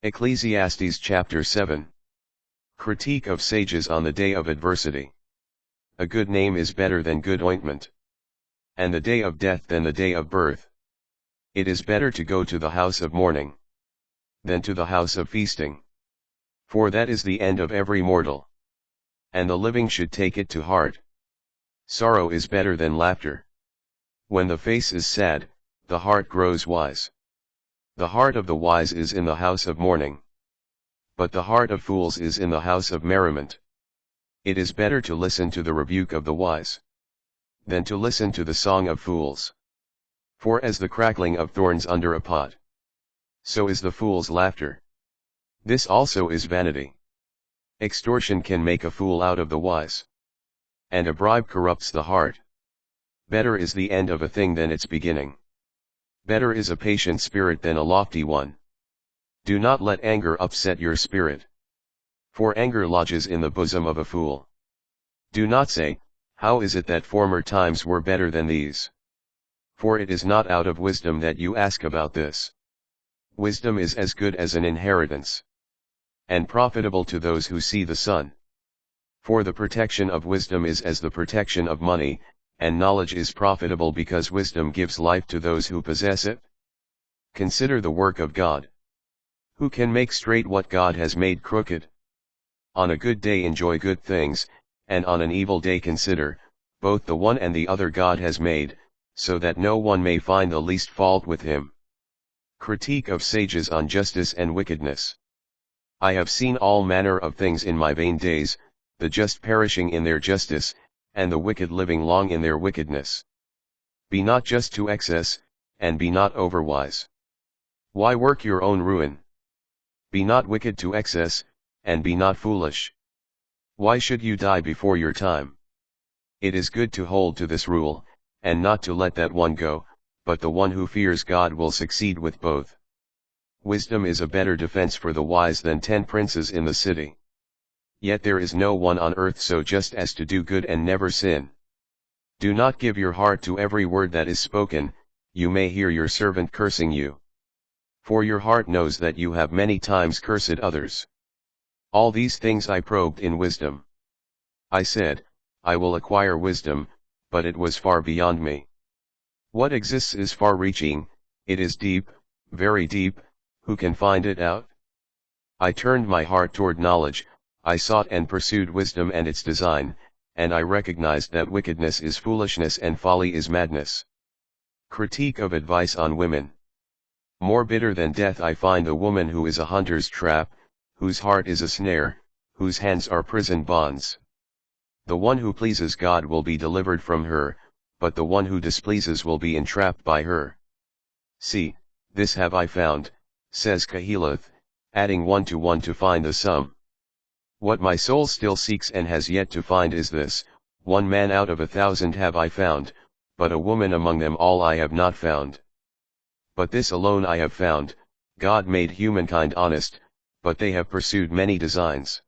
Ecclesiastes chapter 7. Critique of sages on the day of adversity. A good name is better than good ointment, and the day of death than the day of birth. It is better to go to the house of mourning than to the house of feasting. For that is the end of every mortal, and the living should take it to heart. Sorrow is better than laughter. When the face is sad, the heart grows wise. The heart of the wise is in the house of mourning, but the heart of fools is in the house of merriment. It is better to listen to the rebuke of the wise than to listen to the song of fools. For as the crackling of thorns under a pot, so is the fool's laughter. This also is vanity. Extortion can make a fool out of the wise, and a bribe corrupts the heart. Better is the end of a thing than its beginning. Better is a patient spirit than a lofty one. Do not let anger upset your spirit, for anger lodges in the bosom of a fool. Do not say, "How is it that former times were better than these?" For it is not out of wisdom that you ask about this. Wisdom is as good as an inheritance, and profitable to those who see the sun. For the protection of wisdom is as the protection of money, and knowledge is profitable because wisdom gives life to those who possess it. Consider the work of God. Who can make straight what God has made crooked? On a good day enjoy good things, and on an evil day consider, both the one and the other God has made, so that no one may find the least fault with him. Critique of sages on justice and wickedness. I have seen all manner of things in my vain days, the just perishing in their justice, and the wicked living long in their wickedness. Be not just to excess, and be not overwise. Why work your own ruin? Be not wicked to excess, and be not foolish. Why should you die before your time? It is good to hold to this rule, and not to let that one go, but the one who fears God will succeed with both. Wisdom is a better defense for the wise than 10 princes in the city. Yet there is no one on earth so just as to do good and never sin. Do not give your heart to every word that is spoken, you may hear your servant cursing you. For your heart knows that you have many times cursed others. All these things I probed in wisdom. I said, I will acquire wisdom, but it was far beyond me. What exists is far-reaching, it is deep, very deep, who can find it out? I turned my heart toward knowledge, I sought and pursued wisdom and its design, and I recognized that wickedness is foolishness and folly is madness. Critique of advice on women. More bitter than death I find a woman who is a hunter's trap, whose heart is a snare, whose hands are prison bonds. The one who pleases God will be delivered from her, but the one who displeases will be entrapped by her. See, this have I found, says Kahelath, adding 1 to 1 to find the sum. What my soul still seeks and has yet to find is this, 1 man out of 1,000 have I found, but a woman among them all I have not found. But this alone I have found, God made humankind honest, but they have pursued many designs.